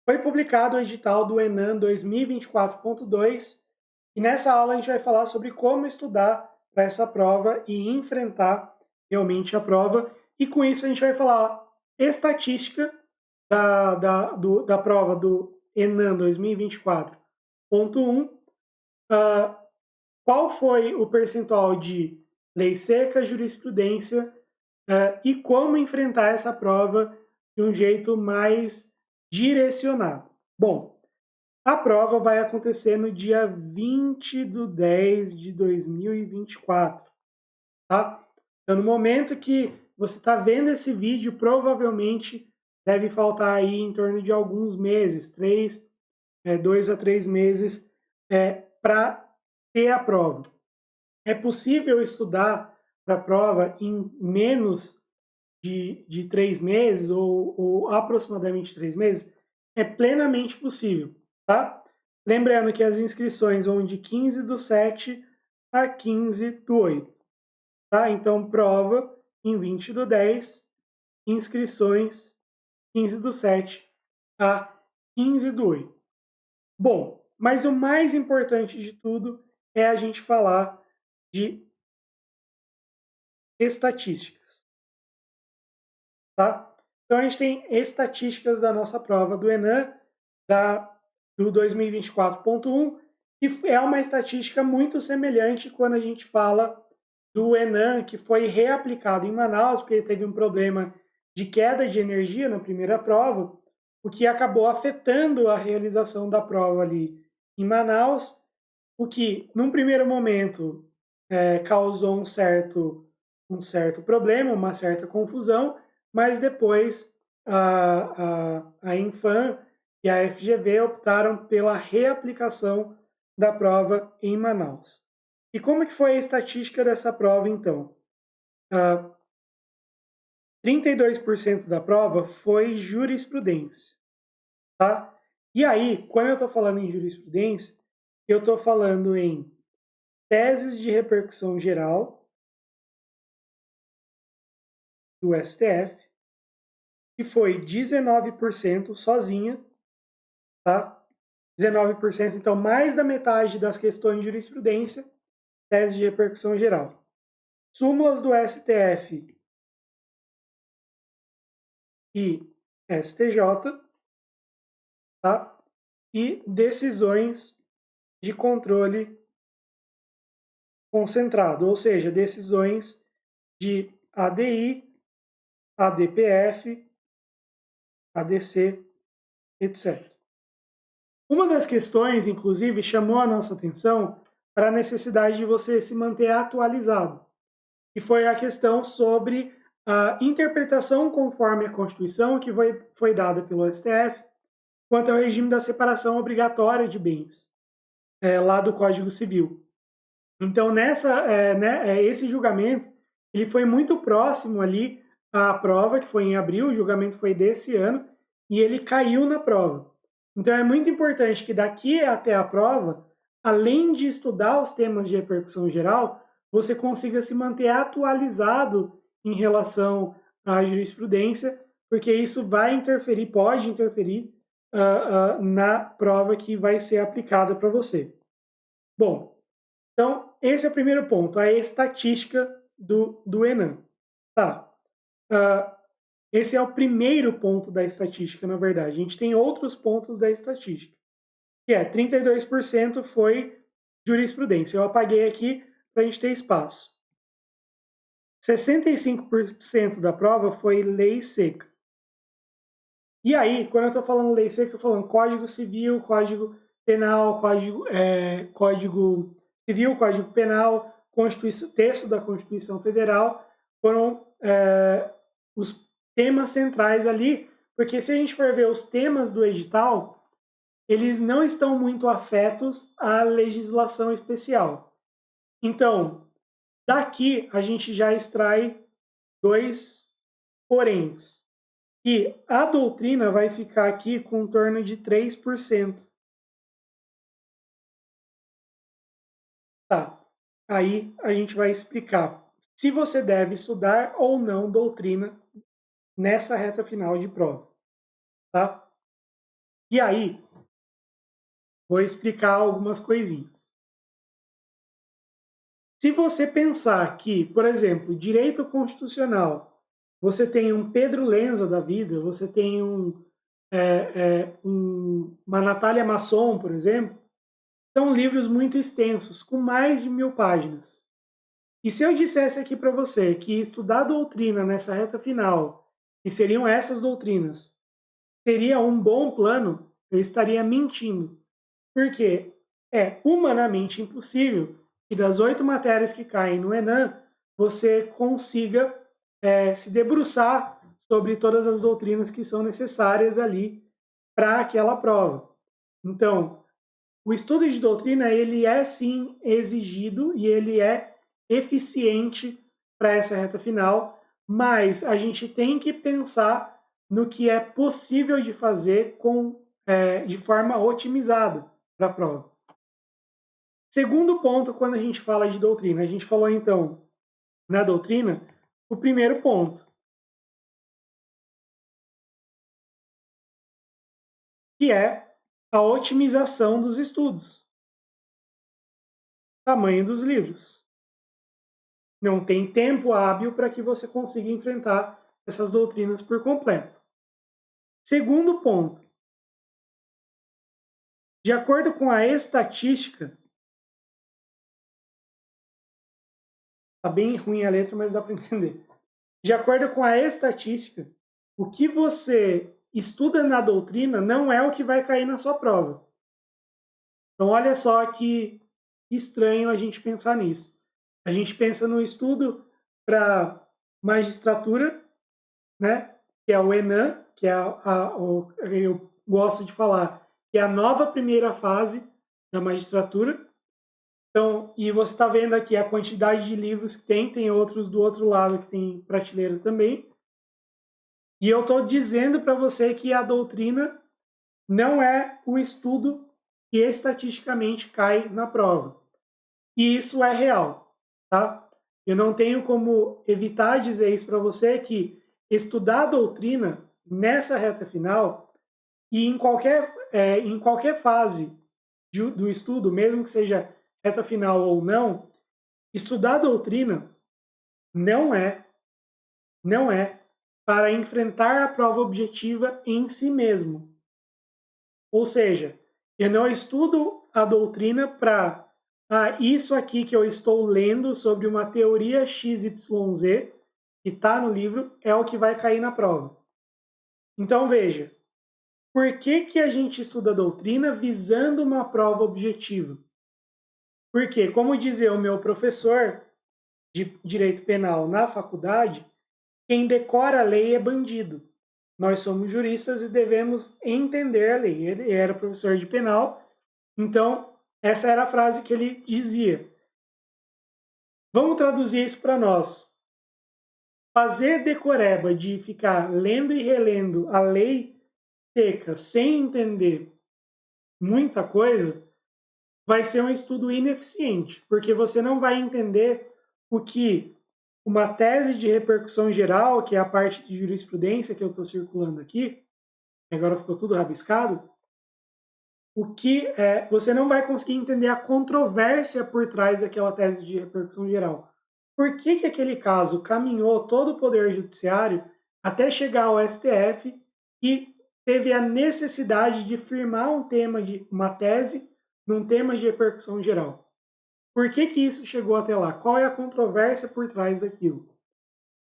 Foi publicado o edital do ENAM 2024.2 e nessa aula a gente vai falar sobre como estudar para essa prova e enfrentar realmente a prova. E com isso a gente vai falar estatística da prova do ENAM 2024.1, qual foi o percentual de lei seca, jurisprudência, e como enfrentar essa prova de um jeito mais direcionado. Bom, a prova vai acontecer no dia 20/10 de 2024, tá? Então, no momento que você está vendo esse vídeo, provavelmente deve faltar aí em torno de alguns meses, 2 a 3 meses, para ter a prova. É possível estudar para a prova em menos de 3 meses ou aproximadamente 3 meses? É plenamente possível, tá? Lembrando que as inscrições vão de 15/7 a 15/8, tá? Então, prova em 20/10, inscrições 15/7 a 15/8. Bom, mas o mais importante de tudo é a gente falar de estatísticas, tá? Então a gente tem estatísticas da nossa prova do ENAM, do 2024.1, que é uma estatística muito semelhante quando a gente fala do ENAM, que foi reaplicado em Manaus, porque teve um problema de queda de energia na primeira prova, o que acabou afetando a realização da prova ali em Manaus, o que, num primeiro momento, causou um certo problema, uma certa confusão, mas depois a Infam e a FGV optaram pela reaplicação da prova em Manaus. E como que foi a estatística dessa prova, então? 32% da prova foi jurisprudência, tá? E aí, quando eu estou falando em jurisprudência, eu estou falando em teses de repercussão geral do STF, que foi 19% sozinha, tá? 19%, então mais da metade das questões de jurisprudência, tese de repercussão geral. Súmulas do STF e STJ, tá? E decisões de controle concentrado, ou seja, decisões de ADI, ADPF, ADC, etc. Uma das questões, inclusive, chamou a nossa atenção para a necessidade de você se manter atualizado, e foi a questão sobre a interpretação conforme a Constituição que foi dada pelo STF quanto ao regime da separação obrigatória de bens, lá do Código Civil. Então, esse julgamento ele foi muito próximo ali à prova, que foi em abril, o julgamento foi desse ano, e ele caiu na prova. Então, é muito importante que daqui até a prova, além de estudar os temas de repercussão geral, você consiga se manter atualizado em relação à jurisprudência, porque isso vai interferir, pode interferir na prova que vai ser aplicada para você. Bom, então, esse é o primeiro ponto, a estatística do ENAM. Tá. Esse é o primeiro ponto da estatística, na verdade. A gente tem outros pontos da estatística, que é 32% foi jurisprudência. Eu apaguei aqui para a gente ter espaço. 65% da prova foi lei seca. E aí, quando eu estou falando lei seca, estou falando Código Civil, Código Penal, Código Civil, Código Penal, texto da Constituição Federal, foram os temas centrais ali, porque se a gente for ver os temas do edital, eles não estão muito afetos à legislação especial. Então, daqui a gente já extrai dois poréns. E a doutrina vai ficar aqui com em torno de 3%. Tá. Aí a gente vai explicar se você deve estudar ou não doutrina nessa reta final de prova, tá? E aí, vou explicar algumas coisinhas. Se você pensar que, por exemplo, direito constitucional, você tem um Pedro Lenza da vida, você tem uma Natália Masson, por exemplo, são livros muito extensos, com mais de 1000 páginas. E se eu dissesse aqui para você que estudar doutrina nessa reta final, que seriam essas doutrinas, seria um bom plano, eu estaria mentindo. Porque é humanamente impossível que das 8 matérias que caem no Enem, você consiga se debruçar sobre todas as doutrinas que são necessárias ali para aquela prova. Então, o estudo de doutrina, ele é sim exigido e ele é eficiente para essa reta final, mas a gente tem que pensar no que é possível de fazer de forma otimizada para a prova. Segundo ponto, quando a gente fala de doutrina, a gente falou então na doutrina, o primeiro ponto, que é a otimização dos estudos, tamanho dos livros. Não tem tempo hábil para que você consiga enfrentar essas doutrinas por completo. Segundo ponto, de acordo com a estatística, tá bem ruim a letra, mas dá para entender. De acordo com a estatística, o que você estuda na doutrina não é o que vai cair na sua prova. Então, olha só que estranho a gente pensar nisso. A gente pensa no estudo para magistratura, né? Que é o ENAM, que é eu gosto de falar, que é a nova primeira fase da magistratura. Então, e você está vendo aqui a quantidade de livros que tem outros do outro lado que tem prateleira também. E eu estou dizendo para você que a doutrina não é o estudo que estatisticamente cai na prova. E isso é real, tá? Eu não tenho como evitar dizer isso para você que estudar a doutrina nessa reta final e em qualquer fase do estudo, mesmo que seja reta final ou não, estudar a doutrina não é para enfrentar a prova objetiva em si mesmo. Ou seja, eu não estudo a doutrina para isso aqui que eu estou lendo sobre uma teoria XYZ, que está no livro, é o que vai cair na prova. Então, veja, por que a gente estuda a doutrina visando uma prova objetiva? Porque, como dizia o meu professor de Direito Penal na faculdade, quem decora a lei é bandido. Nós somos juristas e devemos entender a lei. Ele era professor de penal, então essa era a frase que ele dizia. Vamos traduzir isso para nós. Fazer decoreba de ficar lendo e relendo a lei seca sem entender muita coisa vai ser um estudo ineficiente, porque você não vai entender o que uma tese de repercussão geral, que é a parte de jurisprudência que eu estou circulando aqui, agora ficou tudo rabiscado, você não vai conseguir entender a controvérsia por trás daquela tese de repercussão geral. Por que aquele caso caminhou todo o Poder Judiciário até chegar ao STF e teve a necessidade de firmar uma tese num tema de repercussão geral? Por que isso chegou até lá? Qual é a controvérsia por trás daquilo?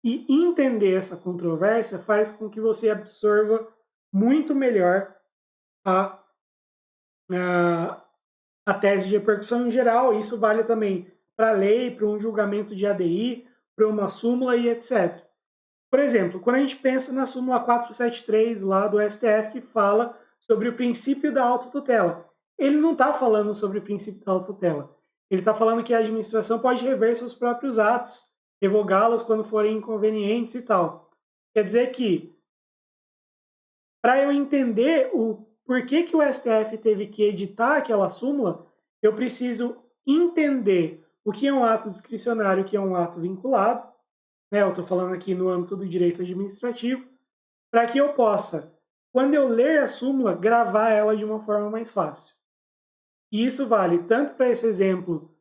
E entender essa controvérsia faz com que você absorva muito melhor a, a tese de repercussão em geral. Isso vale também para a lei, para um julgamento de ADI, para uma súmula e etc. Por exemplo, quando a gente pensa na súmula 473 lá do STF, que fala sobre o princípio da autotutela, ele não está falando sobre o princípio da autotutela. Ele está falando que a administração pode rever seus próprios atos, revogá-los quando forem inconvenientes e tal. Quer dizer que, para eu entender o porquê que o STF teve que editar aquela súmula, eu preciso entender o que é um ato discricionário e o que é um ato vinculado. Eu estou falando aqui no âmbito do direito administrativo, para que eu possa, quando eu ler a súmula, gravar ela de uma forma mais fácil. E isso vale tanto para esse exemplo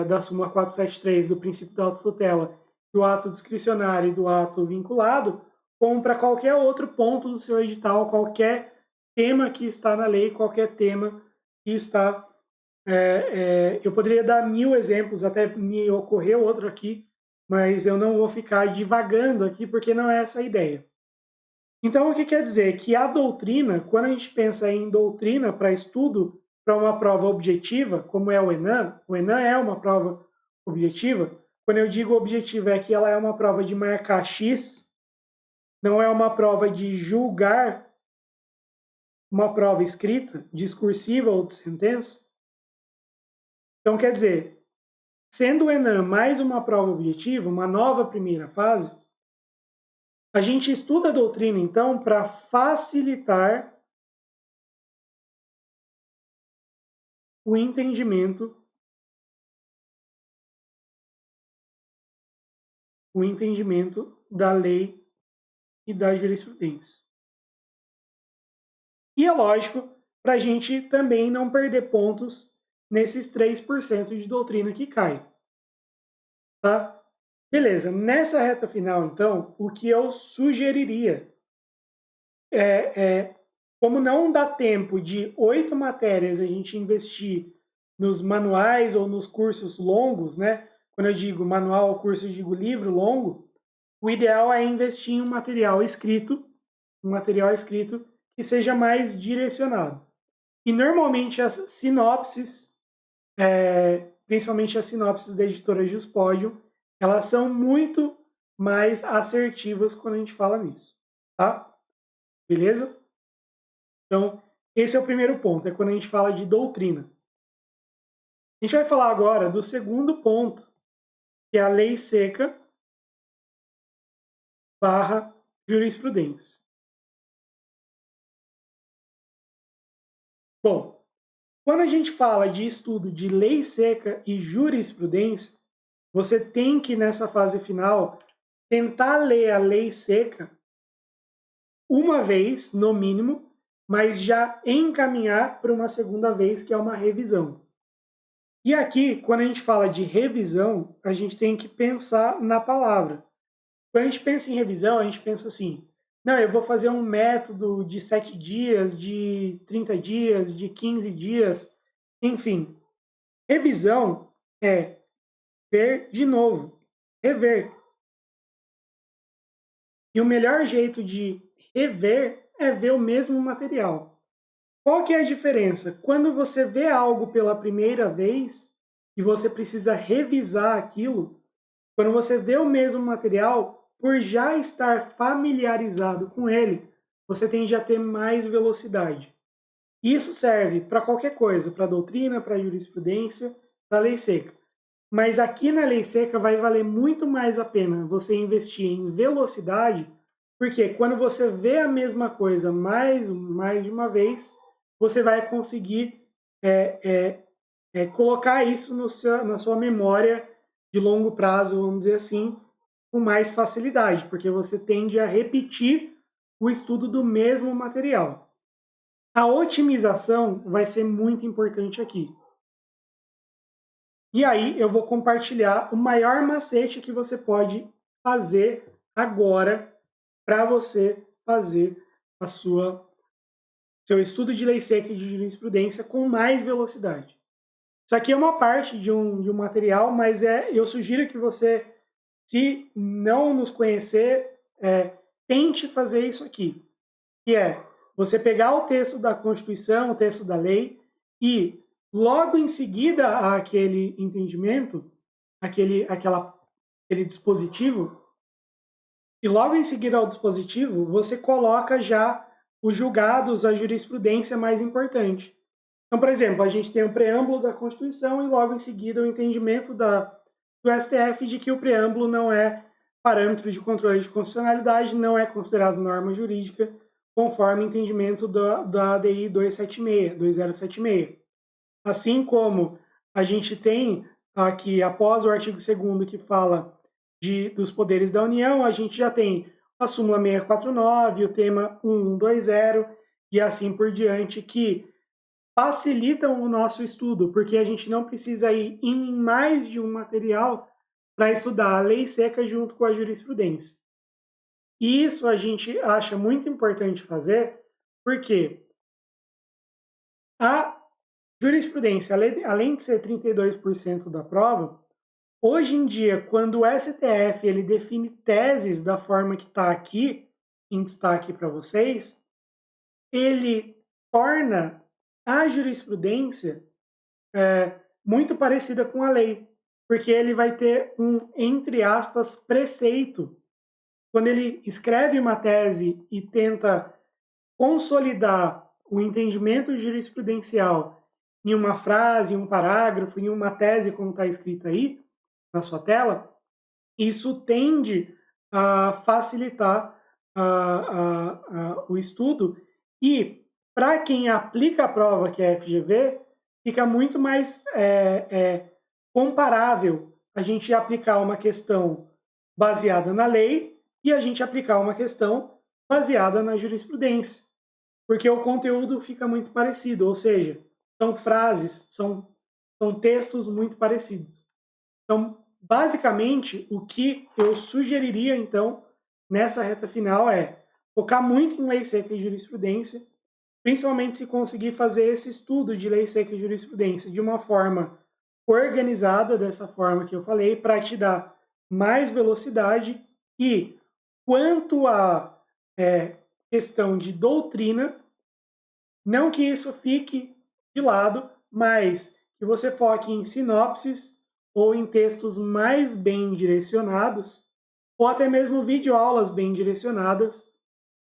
da súmula 473 do princípio da autotutela, do ato discricionário e do ato vinculado, como para qualquer outro ponto do seu edital, qualquer tema que está na lei, qualquer tema que está... eu poderia dar 1000 exemplos, até me ocorreu outro aqui, mas eu não vou ficar divagando aqui, porque não é essa a ideia. Então, o que quer dizer? Que a doutrina, quando a gente pensa em doutrina para estudo para uma prova objetiva, como é o Enem é uma prova objetiva. Quando eu digo objetiva, é que ela é uma prova de marcar X, não é uma prova de julgar uma prova escrita, discursiva ou de sentença. Então, quer dizer, sendo o Enem mais uma prova objetiva, uma nova primeira fase, a gente estuda a doutrina, então, para facilitar o entendimento da lei e da jurisprudência. E é lógico, para a gente também não perder pontos nesses 3% de doutrina que cai. Tá? Beleza, nessa reta final, então, o que eu sugeriria como não dá tempo de 8 matérias a gente investir nos manuais ou nos cursos longos, né? Quando eu digo manual ou curso, eu digo livro longo, o ideal é investir em um material escrito que seja mais direcionado. E normalmente as sinopses, principalmente as sinopses da editora Juspodium, elas são muito mais assertivas quando a gente fala nisso, tá? Beleza? Então, esse é o primeiro ponto, é quando a gente fala de doutrina. A gente vai falar agora do segundo ponto, que é a lei seca barra jurisprudência. Bom, quando a gente fala de estudo de lei seca e jurisprudência, você tem que, nessa fase final, tentar ler a lei seca uma vez, no mínimo, mas já encaminhar para uma segunda vez, que é uma revisão. E aqui, quando a gente fala de revisão, a gente tem que pensar na palavra. Quando a gente pensa em revisão, a gente pensa assim, não, eu vou fazer um método de 7 dias, de 30 dias, de 15 dias, enfim. Revisão é ver de novo, rever. E o melhor jeito de rever é ver o mesmo material. Qual que é a diferença? Quando você vê algo pela primeira vez e você precisa revisar aquilo, quando você vê o mesmo material, por já estar familiarizado com ele, você tende a ter mais velocidade. Isso serve para qualquer coisa, para doutrina, para jurisprudência, para lei seca. Mas aqui na lei seca vai valer muito mais a pena você investir em velocidade, porque quando você vê a mesma coisa mais de uma vez, você vai conseguir colocar isso na sua memória de longo prazo, vamos dizer assim, com mais facilidade, porque você tende a repetir o estudo do mesmo material. A otimização vai ser muito importante aqui. E aí eu vou compartilhar o maior macete que você pode fazer agora para você fazer seu estudo de lei seca e de jurisprudência com mais velocidade. Isso aqui é uma parte de um material, mas eu sugiro que você, se não nos conhecer, tente fazer isso aqui, que é você pegar o texto da Constituição, o texto da lei, e logo em seguida àquele entendimento, aquele dispositivo, e logo em seguida ao dispositivo, você coloca já os julgados, a jurisprudência mais importante. Então, por exemplo, a gente tem o preâmbulo da Constituição e logo em seguida o entendimento do STF de que o preâmbulo não é parâmetro de controle de constitucionalidade, não é considerado norma jurídica, conforme o entendimento da ADI 2076. Assim como a gente tem aqui, após o artigo 2º que fala dos poderes da União, a gente já tem a súmula 649, o tema 1120 e assim por diante, que facilitam o nosso estudo, porque a gente não precisa ir em mais de um material para estudar a lei seca junto com a jurisprudência. E isso a gente acha muito importante fazer, porque a jurisprudência, além de ser 32% da prova, hoje em dia, quando o STF ele define teses da forma que está aqui, em destaque para vocês, ele torna a jurisprudência muito parecida com a lei, porque ele vai ter um, entre aspas, preceito. Quando ele escreve uma tese e tenta consolidar o entendimento jurisprudencial em uma frase, em um parágrafo, em uma tese, como está escrito aí na sua tela, isso tende a facilitar o estudo e, para quem aplica a prova, que é a FGV, fica muito mais comparável a gente aplicar uma questão baseada na lei e a gente aplicar uma questão baseada na jurisprudência, porque o conteúdo fica muito parecido, ou seja, são frases, são textos muito parecidos. Então, basicamente, o que eu sugeriria, então, nessa reta final é focar muito em lei seca e jurisprudência, principalmente se conseguir fazer esse estudo de lei seca e jurisprudência de uma forma organizada, dessa forma que eu falei, para te dar mais velocidade. E quanto à questão de doutrina, não que isso fique de lado, mas que você foque em sinopses ou em textos mais bem direcionados, ou até mesmo videoaulas bem direcionadas,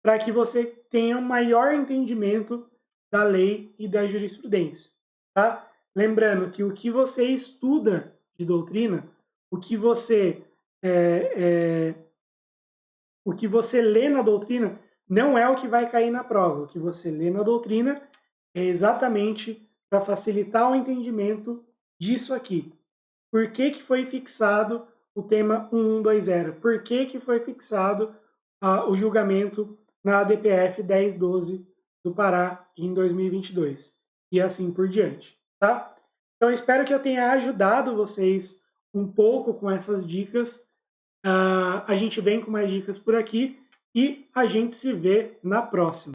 para que você tenha um maior entendimento da lei e da jurisprudência. Tá? Lembrando que o que você estuda de doutrina, o que você lê na doutrina, não é o que vai cair na prova. O que você lê na doutrina é exatamente para facilitar o entendimento disso aqui. Por que foi fixado o tema 1120? Por que foi fixado o julgamento na ADPF 1012 do Pará em 2022? E assim por diante, tá? Então, espero que eu tenha ajudado vocês um pouco com essas dicas. A gente vem com mais dicas por aqui e a gente se vê na próxima.